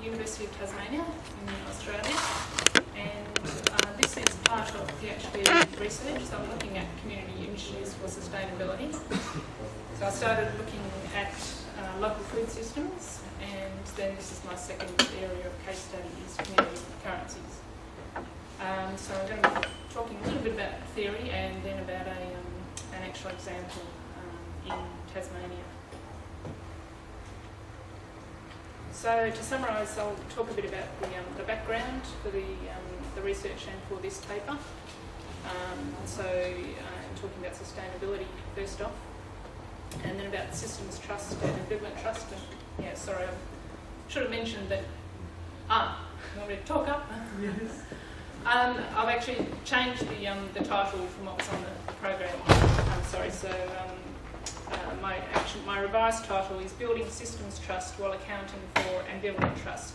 University of Tasmania in Australia, and this is part of PhD research, so I'm looking at community initiatives for sustainability. So I started looking at local food systems, and then this is my second area of case study is community currencies. So I'm going to be talking a little bit about theory and then about an actual example in Tasmania. So to summarise, I'll talk a bit about the background for the research and for this paper. I'm talking about sustainability first off, and then about systems trust and ambivalent trust. And, yeah, sorry, I should have mentioned that. You want me to talk up? Yes. I've actually changed the title from what was on the program. I'm sorry. So my revised title is Building Systems Trust While Accounting for Ambivalent Trust,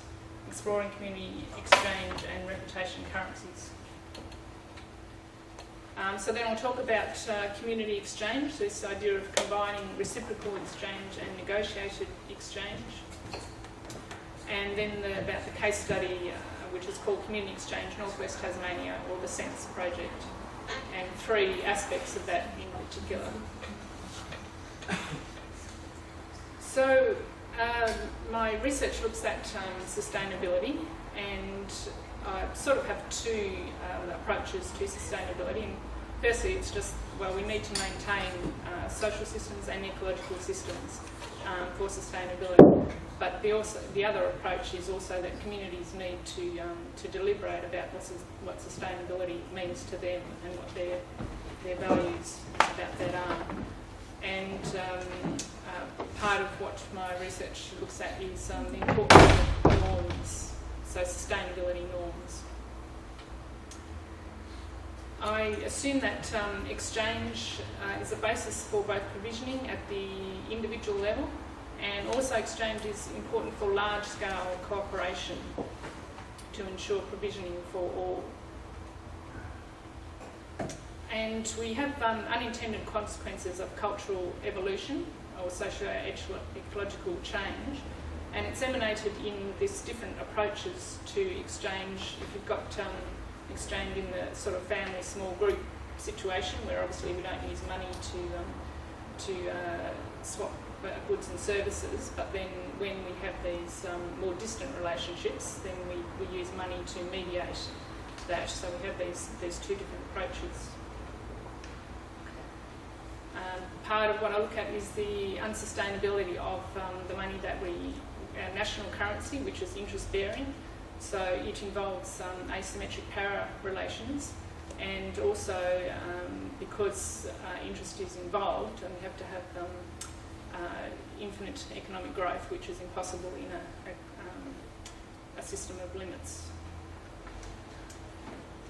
Exploring Community Exchange and Reputation Currencies. So then I'll talk about community exchange, this idea of combining reciprocal exchange and negotiated exchange. And then about the case study, which is called Community Exchange Northwest Tasmania, or the SENSE project, and three aspects of that in particular. So my research looks at sustainability, and I sort of have two approaches to sustainability. And firstly, it's just, well, we need to maintain social systems and ecological systems for sustainability. But the other approach is also that communities need to deliberate about what sustainability means to them and what their values about that are. And part of what my research looks at is the importance of norms, so sustainability norms. I assume that exchange is a basis for both provisioning at the individual level, and also exchange is important for large-scale cooperation to ensure provisioning for all. And we have unintended consequences of cultural evolution or socio-ecological change, and it's emanated in these different approaches to exchange. If you've got exchange in the sort of family small group situation, where obviously we don't use money to swap goods and services, but then when we have these more distant relationships, then we use money to mediate that. So we have these two different approaches. Part of what I look at is the unsustainability of the money that our national currency, which is interest bearing. So it involves asymmetric power relations, and also because interest is involved, and we have to have infinite economic growth, which is impossible in a system of limits.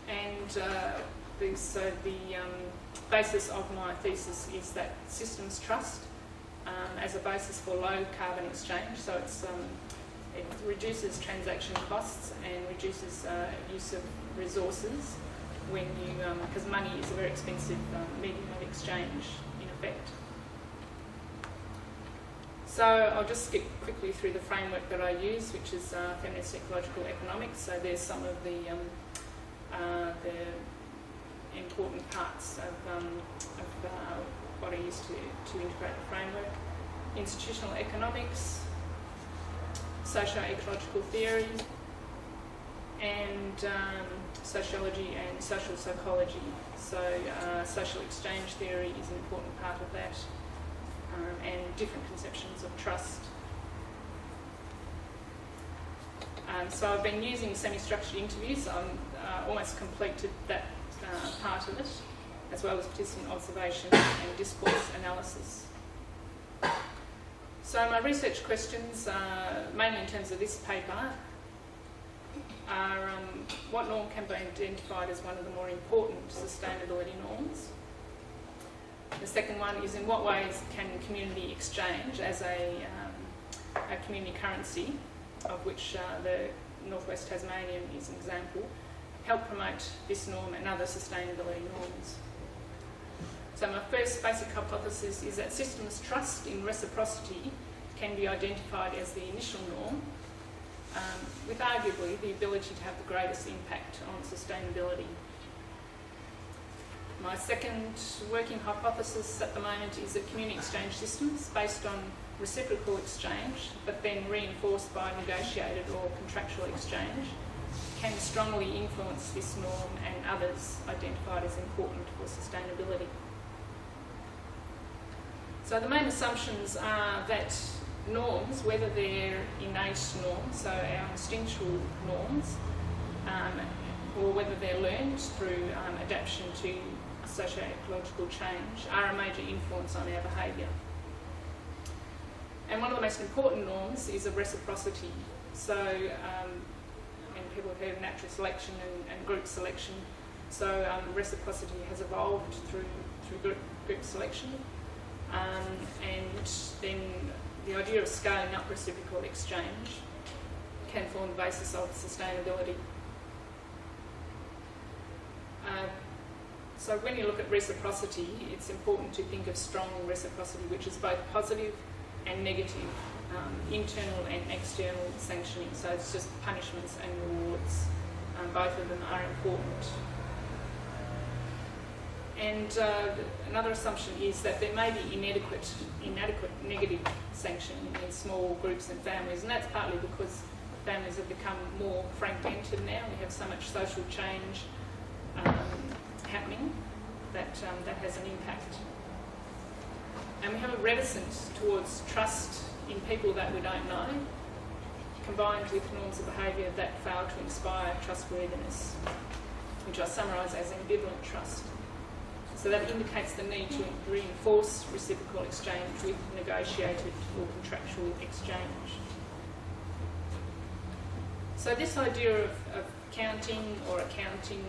And the basis of my thesis is that systems trust as a basis for low carbon exchange. So it reduces transaction costs and reduces use of resources when because money is a very expensive medium of exchange in effect. So I'll just skip quickly through the framework that I use, which is feminist ecological economics. So there's some of the important parts of what I use to integrate the framework. Institutional economics, socio-ecological theory, and sociology and social psychology. So social exchange theory is an important part of that, and different conceptions of trust. So I've been using semi-structured interviews. I'm almost completed that part of it, as well as participant observation and discourse analysis. So my research questions, mainly in terms of this paper, are what norm can be identified as one of the more important sustainability norms? The second one is, in what ways can community exchange as a community currency, of which the Northwest Tasmanian is an example, help promote this norm and other sustainability norms? So my first basic hypothesis is that systems trust in reciprocity can be identified as the initial norm, arguably the ability to have the greatest impact on sustainability. My second working hypothesis at the moment is that community exchange systems based on reciprocal exchange, but then reinforced by negotiated or contractual exchange, can strongly influence this norm and others identified as important for sustainability. So the main assumptions are that norms, whether they're innate norms, so our instinctual norms, or whether they're learned through adaptation to socio-ecological change, are a major influence on our behaviour. And one of the most important norms is of reciprocity. So, people have heard of natural selection and group selection. So reciprocity has evolved through group selection. And then the idea of scaling up reciprocal exchange can form the basis of sustainability. So when you look at reciprocity, it's important to think of strong reciprocity, which is both positive and negative, internal and external sanctioning. So it's just punishments and rewards. Both of them are important. And another assumption is that there may be inadequate negative sanctioning in small groups and families, and that's partly because families have become more fragmented now. We have so much social change happening that has an impact. And we have a reticence towards trust in people that we don't know, combined with norms of behaviour that fail to inspire trustworthiness, which I summarise as ambivalent trust. So that indicates the need to reinforce reciprocal exchange with negotiated or contractual exchange. So this idea of counting or accounting,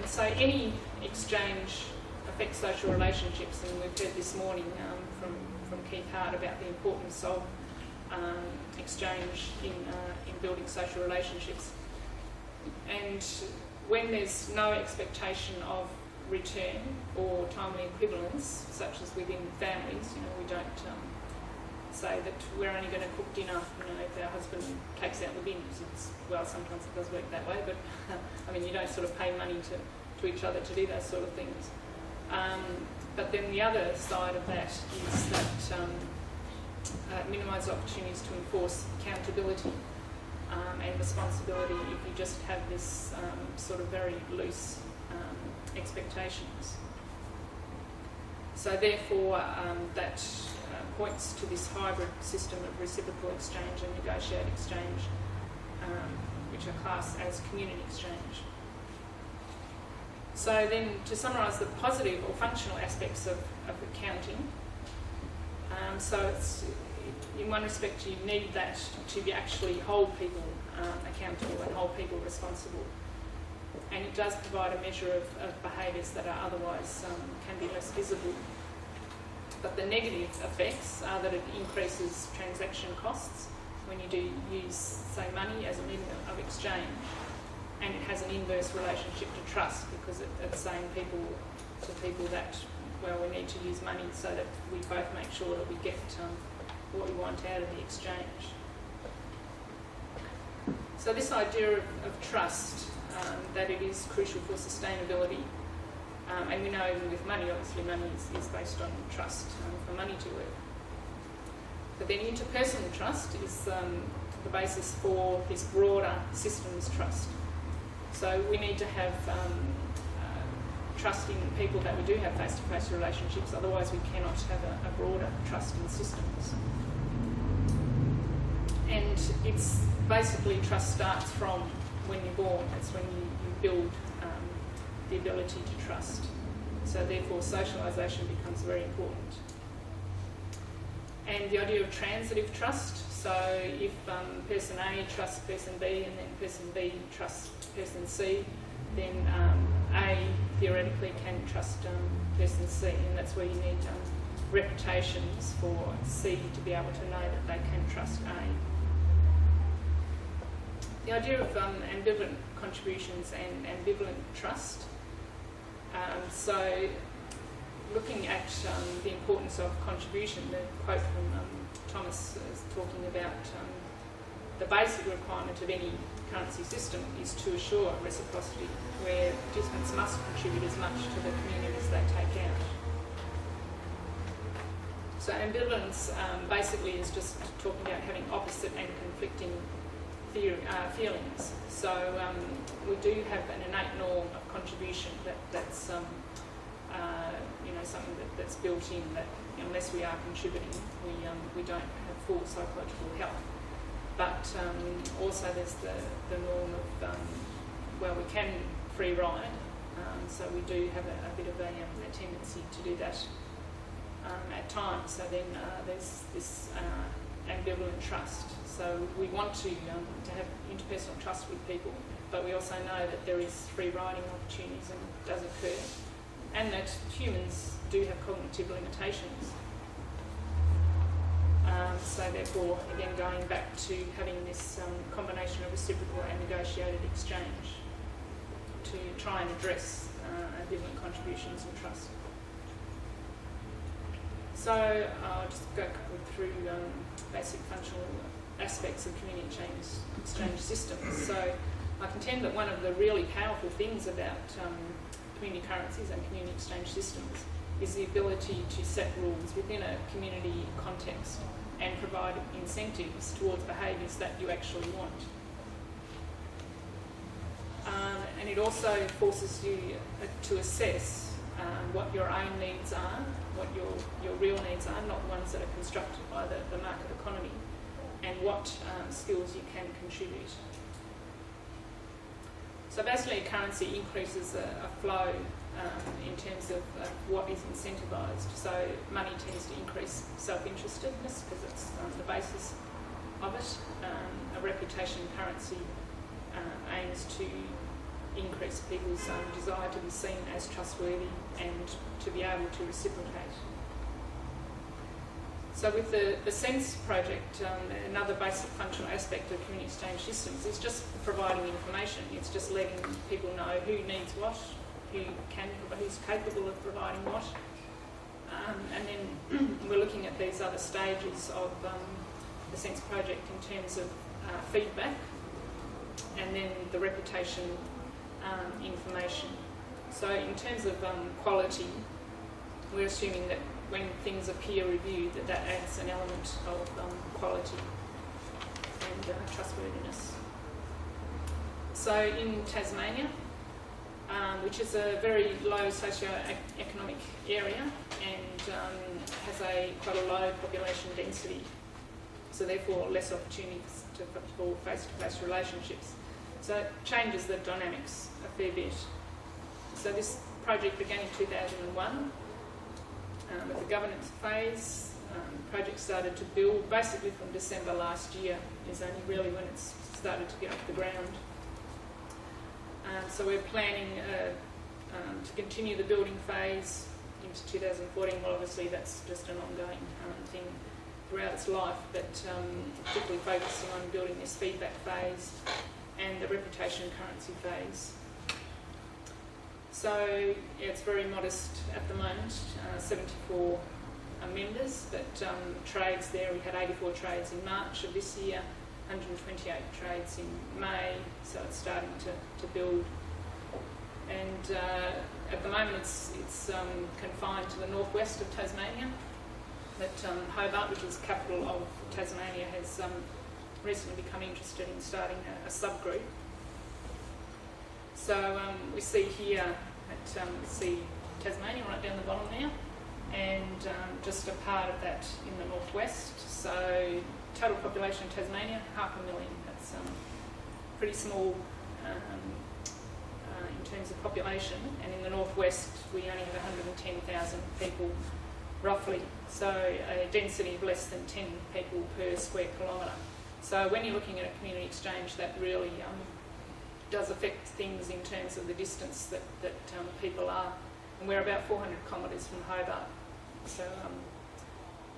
so any exchange affects social relationships, and we've heard this morning from Keith Hart about the importance of exchange in building social relationships. And when there's no expectation of return or timely equivalence, such as within families, we don't say that we're only going to cook dinner, if our husband takes out the bins. Well, sometimes it does work that way, but you don't sort of pay money to each other to do those sort of things. But then the other side of that is that minimises opportunities to enforce accountability and responsibility if you just have this sort of very loose expectations. So therefore that points to this hybrid system of reciprocal exchange and negotiated exchange, which are classed as community exchange. So then to summarise the positive or functional aspects of accounting, so it's, in one respect you need that to actually hold people accountable and hold people responsible. And it does provide a measure of behaviours that are otherwise can be less visible. But the negative effects are that it increases transaction costs when you do use, say, money as a medium of exchange, and it has an inverse relationship to trust, because it's saying to people that, well, we need to use money so that we both make sure that we get what we want out of the exchange. So this idea of trust, that it is crucial for sustainability, and we know even with money, obviously money is based on trust for money to work. But then interpersonal trust is the basis for this broader systems trust. So we need to have trust in people that we do have face-to-face relationships, otherwise we cannot have a broader trust in systems. And it's basically trust starts from when you're born. That's when you build the ability to trust. So therefore socialisation becomes very important. And the idea of transitive trust, so if person A trusts person B and then person B trusts person C, then A theoretically can trust person C, and that's where you need reputations for C to be able to know that they can trust A. The idea of ambivalent contributions and ambivalent trust. So looking at the importance of contribution, the quote from Thomas is talking about the basic requirement of any currency system is to assure reciprocity, where participants must contribute as much to the community as they take out. So ambivalence basically is just talking about having opposite and conflicting feelings. So we do have an innate norm of contribution that's something that's built in, that unless we are contributing, we don't have full psychological health. But also there's the norm of, we can free ride, so we do have a bit of a tendency to do that at times. So then there's this ambivalent trust. So we want to have interpersonal trust with people, but we also know that there is free riding opportunities and it does occur, and that humans do have cognitive limitations. So therefore, again, going back to having this combination of reciprocal and negotiated exchange to try and address ambivalent contributions and trust. So I'll just go through basic functional aspects of community exchange systems. So I contend that one of the really powerful things about community currencies and community exchange systems is the ability to set rules within a community context and provide incentives towards behaviours that you actually want. And it also forces you to assess what your own needs are, what your real needs are, not the ones that are constructed by the market economy, and what skills you can contribute. So basically a currency increases a flow in terms of what is incentivised. So money tends to increase self-interestedness because it's the basis of it. A reputation currency aims to increase people's desire to be seen as trustworthy and to be able to reciprocate. So with the Sense project, another basic functional aspect of community exchange systems is just providing information. It's just letting people know who needs what, who's capable of providing what. And then we're looking at these other stages of the Sense project in terms of feedback, and then the reputation information. So in terms of quality, we're assuming that when things are peer reviewed, that adds an element of quality and trustworthiness. So in Tasmania, which is a very low socio-economic area and has quite a low population density, so therefore less opportunities for face-to-face relationships. So it changes the dynamics a fair bit. So this project began in 2001 with the governance phase. The project started to build basically from December last year is only really when it's started to get off the ground. So we're planning to continue the building phase into 2014. Well, obviously that's just an ongoing thing throughout its life, but particularly focusing on building this feedback phase and the reputation currency phase. So yeah, it's very modest at the moment, 74 members, but trades there, we had 84 trades in March of this year, 128 trades in May, so it's starting to build. And at the moment it's confined to the northwest of Tasmania, but Hobart, which is the capital of Tasmania, has recently become interested in starting a subgroup. So we see here that see Tasmania right down the bottom there, and just a part of that in the northwest. So total population of Tasmania, 500,000. That's pretty small in terms of population, and in the northwest we only have 110,000 people roughly, so a density of less than 10 people per square kilometre. So when you're looking at a community exchange, that really does affect things in terms of the distance that people are. And we're about 400 kilometres from Hobart, so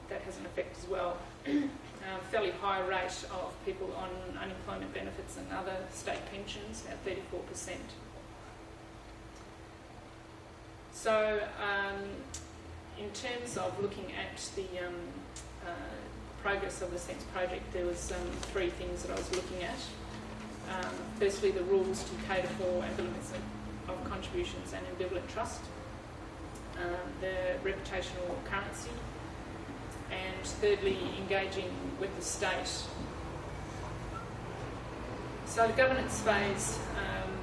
that has an effect as well. Fairly high rate of people on unemployment benefits and other state pensions, about 34%. So in terms of looking at the progress of the SENSE project, there was 3 things that I was looking at. Firstly, the rules to cater for ambivalence of contributions and ambivalent trust, the reputational currency, and thirdly, engaging with the state. So the governance phase,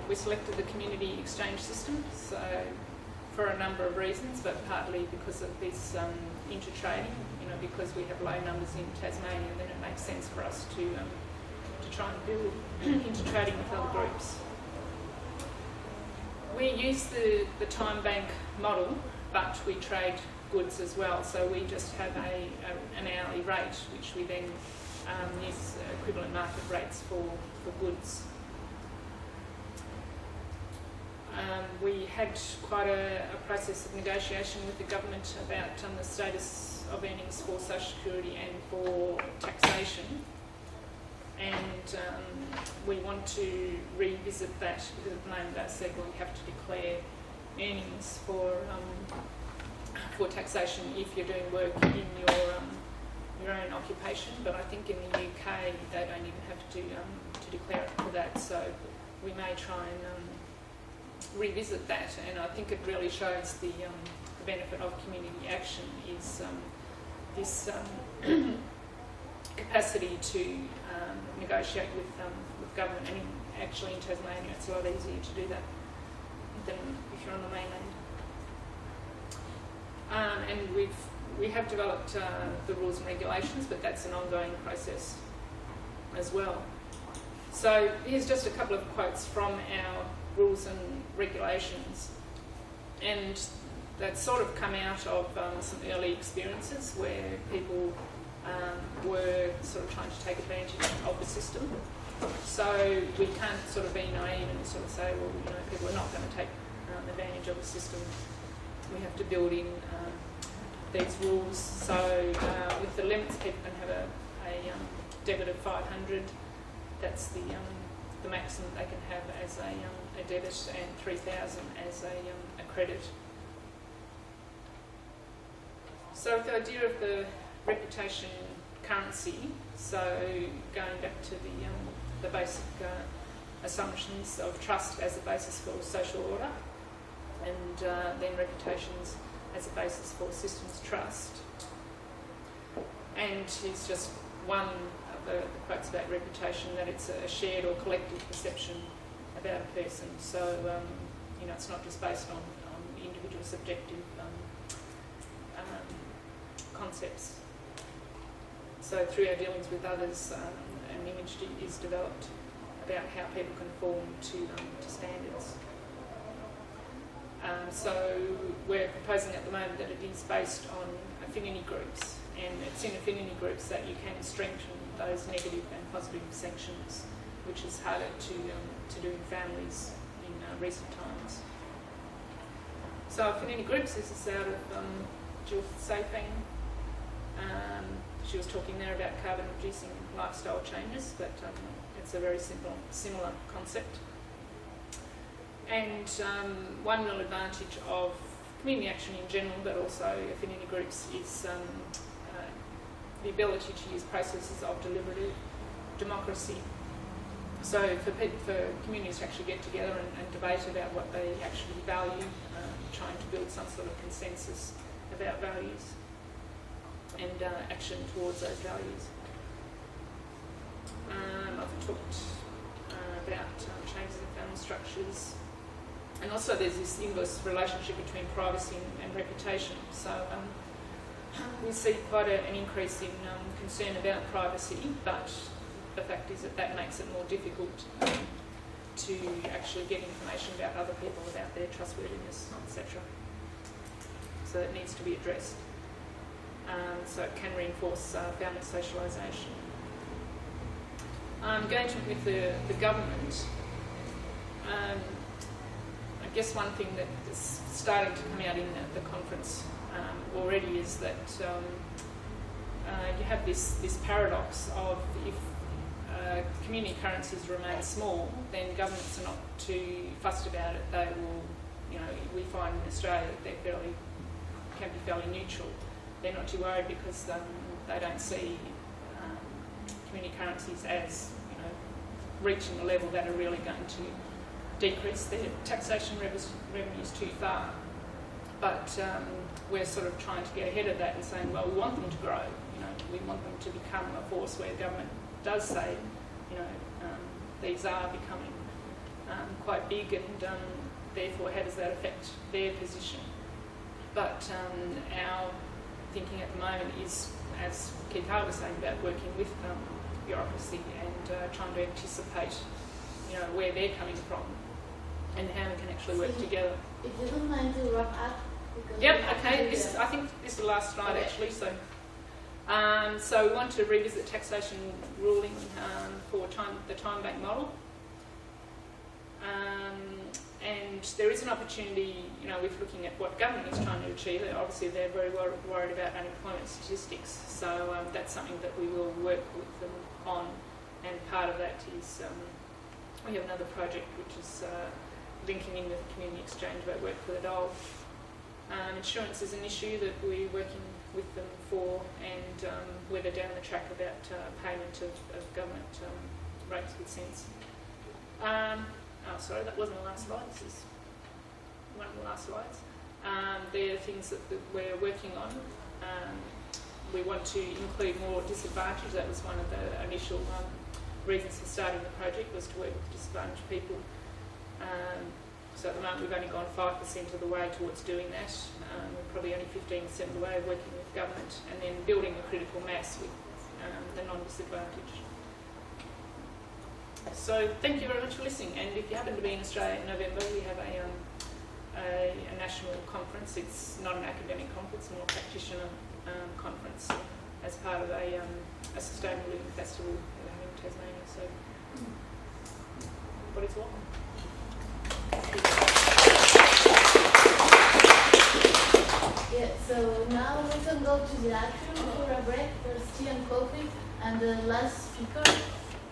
we selected the community exchange system, so for a number of reasons, but partly because of this intertrading, because we have low numbers in Tasmania, then it makes sense for us to try and build intertrading with other groups. We use the time bank model, but we trade goods as well, so we just have an hourly rate, which we then use equivalent market rates for goods. We had quite a process of negotiation with the government about the status of earnings for social security and for taxation, and we want to revisit that because at the moment they said we have to declare earnings for taxation if you're doing work in your own occupation, but I think in the UK they don't even have to declare it for that, so we may try and revisit that, and I think it really shows the benefit of community action is this capacity to negotiate with government, and actually in Tasmania it's a lot easier to do that than if you're on the mainland. And we have developed the rules and regulations, but that's an ongoing process as well. So here's just a couple of quotes from our rules and regulations, and that's sort of come out of some early experiences where people were sort of trying to take advantage of the system. So we can't sort of be naive and sort of say, well, people are not going to take advantage of the system. We have to build in these rules. So with the limits, people can have a debit of 500. That's the maximum they can have as a debit, and 3,000 as a credit. So the idea of the reputation currency, so going back to the basic assumptions of trust as a basis for social order, and then reputations as a basis for systems trust. And here's just one of the quotes about reputation, that it's a shared or collective perception about a person. So, it's not just based on the individual subjective concepts. So through our dealings with others, an image is developed about how people conform to standards. So we're proposing at the moment that it is based on affinity groups, and it's in affinity groups that you can strengthen those negative and positive sanctions, which is harder to do in families in recent times. So affinity groups, this is out of Jill Safing. She was talking there about carbon reducing lifestyle changes, but it's a very similar concept. And one real advantage of community action in general, but also affinity groups, is the ability to use processes of deliberative democracy. So for communities to actually get together and debate about what they actually value, trying to build some sort of consensus about values and action towards those values. I've talked about changes in family structures, and also there's this inverse relationship between privacy and reputation. So we see quite an increase in concern about privacy, but the fact is that makes it more difficult to actually get information about other people, about their trustworthiness, etc. So it needs to be addressed. So it can reinforce family socialisation. Going to with the government, I guess one thing that is starting to come out in the conference already is that you have this paradox of if community currencies remain small, then governments are not too fussed about it. They will, we find in Australia that can be fairly neutral. They're not too worried because they don't see community currencies as reaching a level that are really going to decrease their taxation revenues too far. But we're sort of trying to get ahead of that and saying, well, we want them to grow. We want them to become a force where government does say, these are becoming quite big, and therefore how does that affect their position? But our thinking at the moment is, as Keith Hart was saying, about working with bureaucracy and trying to anticipate, where they're coming from and how we can actually work together. If you don't mind to wrap up. Yep. Okay. I think this is the last slide actually. So we want to revisit taxation ruling for the time bank model. And there is an opportunity, with looking at what government is trying to achieve. Obviously, they're very worried about unemployment statistics, so that's something that we will work with them on. And part of that is we have another project which is linking in with the community exchange about work for the dole. Insurance is an issue that we're working with them for, and whether down the track about payment of government rates with sense. Sorry, that wasn't the last slide. This is one of the last slides. They're things that we're working on. We want to include more disadvantaged. That was one of the initial reasons for starting the project, was to work with disadvantaged people. So at the moment we've only gone 5% of the way towards doing that. We're probably only 15% of the way working with government, and then building a critical mass with the non-disadvantaged. So thank you very much for listening, and if you happen to be in Australia in November, we have a national conference. It's not an academic conference, more a practitioner conference as part of a sustainable living festival we're having in Tasmania. So everybody's welcome. Yeah, so now we can go to the action for a break. There's tea and coffee, and the last speaker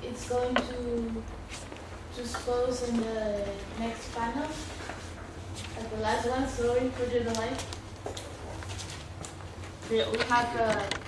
is going to expose in the next panel. And the last one, sorry for the delay. We have